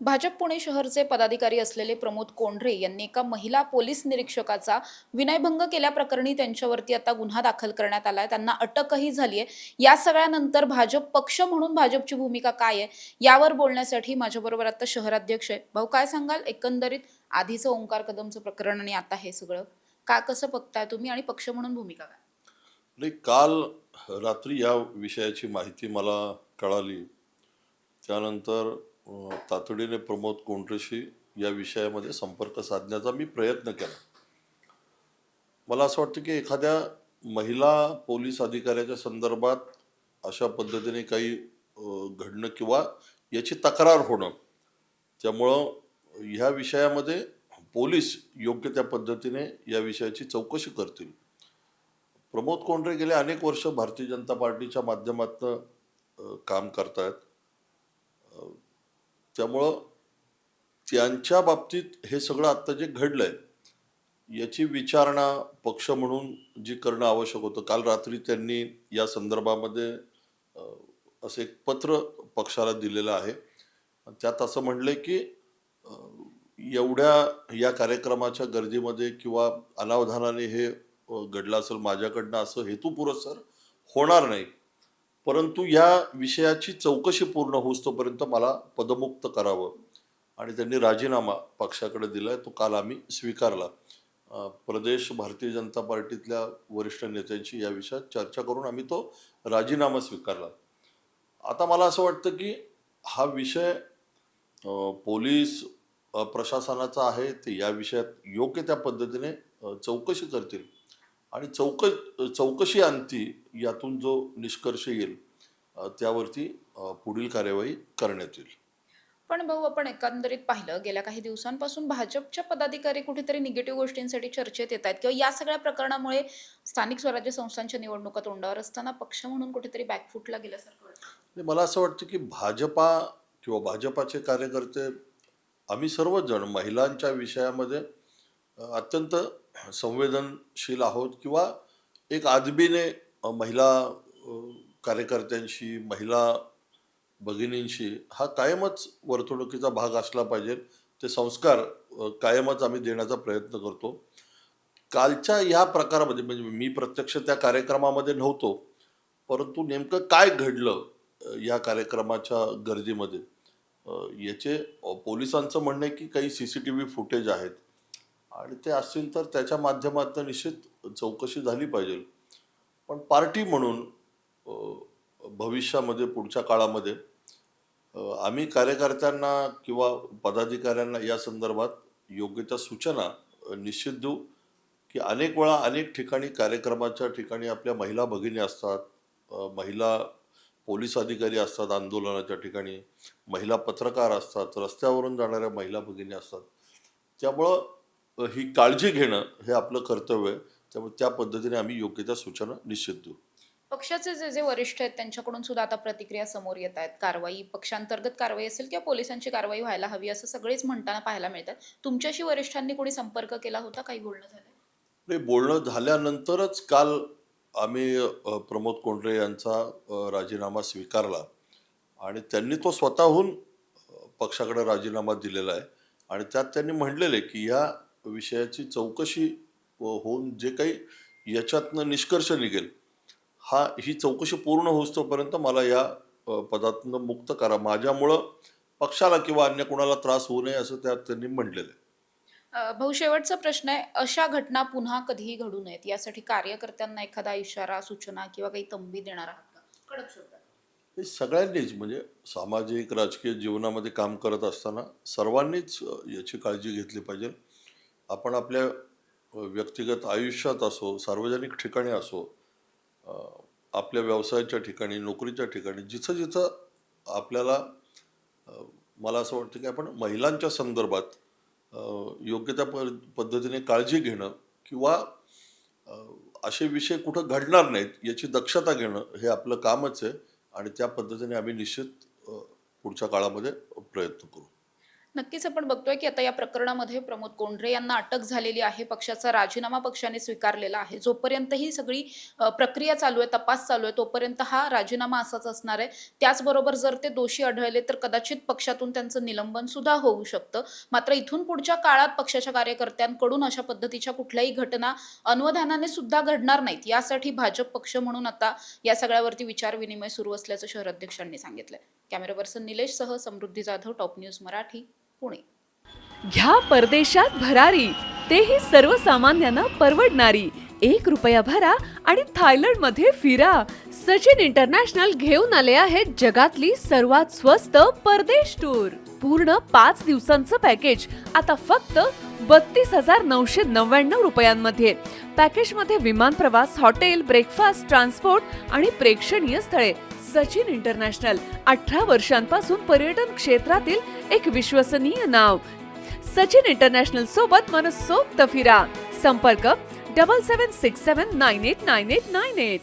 भाजप पुणे शहरचे पदाधिकारी असलेले प्रमोद कोंढरे यांनी एका महिला पोलीस निरीक्षकाचा विनयभंग केल्याप्रकरणी त्यांच्यावरती आता गुन्हा दाखल करण्यात आलाय. त्यांना अटकही झाली आहे. या सगळ्यानंतर भाजप पक्ष म्हणून भाजपची भूमिका काय आहे यावर बोलण्यासाठी माझ्याबरोबर आता शहराध्यक्ष आहे. भाऊ, काय सांगाल एकंदरीत आधीचं ओंकार कदमचं प्रकरण आणि आता हे सगळं का कसं बघताय तुम्ही आणि पक्ष म्हणून भूमिका काय? नाही, काल रात्री या विषयाची माहिती मला कळाली. त्यानंतर तातडीने प्रमोद कोंढरेशी या विषयामध्ये संपर्क साधण्याचा मी प्रयत्न केला. मला असं वाटतं की एखाद्या महिला पोलीस अधिकाऱ्याच्या संदर्भात अशा पद्धतीने काही घडणं किंवा याची तक्रार होणं, त्यामुळं ह्या विषयामध्ये पोलीस योग्य त्या पद्धतीने या विषयाची चौकशी करतील. प्रमोद कोंढरे गेले अनेक वर्ष भारतीय जनता पार्टीच्या माध्यमातून काम करतायत. त्यामुळं त्यांच्या बाबतीत हे सगळं आत्ता जे घडलंय याची विचारणा पक्ष म्हणून जी करणं आवश्यक होतं. काल रात्री त्यांनी या संदर्भामध्ये असं एक पत्र पक्षाला दिलेलं आहे. त्यात असं म्हणलंय की एवढ्या या कार्यक्रमाच्या गर्दीमध्ये किंवा अनावधानाने हे घडलं असेल माझ्याकडनं, असं हेतुपुरस्सर होणार नाही, परंतु या विषयाची चौकशी पूर्ण होईस्तोपर्यंत मला पदमुक्त करावं. आणि त्यांनी राजीनामा पक्षाकडे दिलाय. तो काल आम्ही स्वीकारला. प्रदेश भारतीय जनता पार्टीतल्या वरिष्ठ नेत्यांशी या विषयात चर्चा करून आम्ही तो राजीनामा स्वीकारला. आता मला असं वाटतं की हा विषय पोलीस प्रशासनाचा आहे. ते या विषयात योग्य त्या पद्धतीने चौकशी करतील आणि चौकशी अंती यातून जो निष्कर्ष येईल त्यावरती पुढील कार्यवाही करण्यात येईल. पण भाऊ, आपण एकंदरीत पाहिलं गेल्या काही दिवसांपासून भाजपच्या पदाधिकारी कुठेतरी निगेटिव्ह गोष्टींसाठी चर्चेत येत आहेत किंवा या सगळ्या प्रकरणामुळे स्थानिक स्वराज्य संस्थांच्या निवडणुका तोंडावर असताना पक्ष म्हणून कुठेतरी बॅकफुटला गेल्यासारखं वाटतं. मला असं वाटतं की भाजपा किंवा भाजपाचे कार्यकर्ते आम्ही सर्वजण महिलांच्या विषयामध्ये अत्यंत संवेदनशील आहोत किंवा एक आदबीने महिला कार्यकर्त्यांशी, महिला भगिनींशी हा कायमच वर्तणुकीचा भाग असला पाहिजे. ते संस्कार कायमच आम्ही देण्याचा प्रयत्न करतो. कालच्या ह्या प्रकारामध्ये म्हणजे मी प्रत्यक्ष त्या कार्यक्रमामध्ये नव्हतो, परंतु नेमकं काय घडलं या कार्यक्रमाच्या गर्दीमध्ये याचे पोलिसांचं म्हणणं आहे की काही CCTV फुटेज आहेत आणि ते असतील तर त्याच्या माध्यमातून निश्चित चौकशी झाली पाहिजे. पण पार्टी म्हणून भविष्यामध्ये पुढच्या काळामध्ये आम्ही कार्यकर्त्यांना किंवा पदाधिकाऱ्यांना या संदर्भात योग्य त्या सूचना निश्चित देऊ की अनेक वेळा अनेक ठिकाणी कार्यक्रमाच्या ठिकाणी आपल्या महिला भगिनी असतात, महिला पोलीस अधिकारी असतात, आंदोलनाच्या ठिकाणी महिला पत्रकार असतात, रस्त्यावरून जाणाऱ्या महिला भगिनी असतात. त्यामुळं ही काळजी घेणं हे आपलं कर्तव्य आहे. त्यामुळे त्या पद्धतीने आम्ही योग्य त्या सूचना निश्चित देऊ. पक्षाचे जे जे वरिष्ठ आहेत त्यांच्याकडून सुद्धा आता प्रतिक्रिया समोर येत आहेत. कारवाई पक्षांतर्गत कारवाई असेल किंवा पोलिसांची कारवाई व्हायला हवी असं सगळेच म्हणताना पाहायला मिळतात. तुमच्याशी वरिष्ठांनी कोणी संपर्क केला होता? काही बोलणं झालं? नाही, बोलणं झाल्यानंतरच काल आम्ही प्रमोद कोंढरे यांचा राजीनामा स्वीकारला आणि त्यांनी तो स्वतःहून पक्षाकडे राजीनामा दिलेला आहे. आणि त्यात त्यांनी म्हणलेले की या विषयाची चौकशी होऊन जे काही याच्यातनं निष्कर्ष निघेल, ही चौकशी पूर्ण होईस्तोपर्यंत मला या पदातनं मुक्त करा. माझ्यामुळं पक्षाला किंवा अन्य कोणाला त्रास होऊ नये असं त्यात त्यांनी म्हटलेलं आहे. भाऊ, शेवटचा प्रश्न आहे. अशा घटना पुन्हा कधीही घडू नयेत यासाठी कार्यकर्त्यांना एखादा इशारा, सूचना किंवा काही तंबी देणार आहात का कडक शब्दात? हे सगळ्यांनीच म्हणजे सामाजिक राजकीय जीवनामध्ये काम करत असताना सर्वांनीच याची काळजी घेतली पाहिजे. आपण आपल्या व्यक्तिगत आयुष्यात असो, सार्वजनिक ठिकाणी असो, आपल्या व्यवसायाच्या ठिकाणी, नोकरीच्या ठिकाणी, जिथं जिथं आपल्याला मला असं वाटतं की आपण महिलांच्या संदर्भात योग्य त्या पद्धतीने काळजी घेणं किंवा असे विषय कुठं घडणार नाहीत याची दक्षता घेणं हे आपलं कामच आहे. आणि त्या पद्धतीने आम्ही निश्चित पुढच्या काळामध्ये प्रयत्न करू. नक्कीच आपण बघतोय की आता या प्रकरणामध्ये प्रमोद कोंढरे यांना अटक झालेली आहे. पक्षाचा राजीनामा पक्षाने स्वीकारलेला आहे. जोपर्यंत ही सगळी प्रक्रिया चालू आहे, तपास चालू आहे, तोपर्यंत हा राजीनामा असाच असणार आहे. त्याचबरोबर जर ते दोषी आढळले तर कदाचित पक्षातून त्यांचं निलंबन सुद्धा होऊ शकतं. मात्र इथून पुढच्या काळात पक्षाच्या कार्यकर्त्यांकडून अशा पद्धतीच्या कुठल्याही घटना अनवधानाने सुद्धा घडणार नाहीत. यासाठी भाजप पक्ष म्हणून आता या सगळ्यावरती विचारविनिमय सुरू असल्याचं शहर अध्यक्षांनी सांगितलंय. कॅमेरा पर्सन निलेशसह समृद्धी जाधव, टॉप न्यूज मराठी, पुणे. घ्या परदेशात भरारी, तेही सर्वसामान्यांना परवडणारी. ₹1 भरा आणि थायलंडमध्ये फिरा. सचिन इंटरनॅशनल घेऊन आले आहेत जगातली सर्वात स्वस्त परदेश टूर. पूर्ण 5 दिवसांचं पॅकेज आता फक्त ₹32,999 पॅकेजमध्ये विमान प्रवास, हॉटेल, ब्रेकफास्ट, ट्रान्सपोर्ट आणि प्रेक्षणीय स्थळे. सचिन इंटरनॅशनल 18 वर्षांपासून पर्यटन क्षेत्रातील एक विश्वसनीय नाव. सचिन इंटरनॅशनल सोबत मनसोक्त फिरा. संपर्क 7767989898.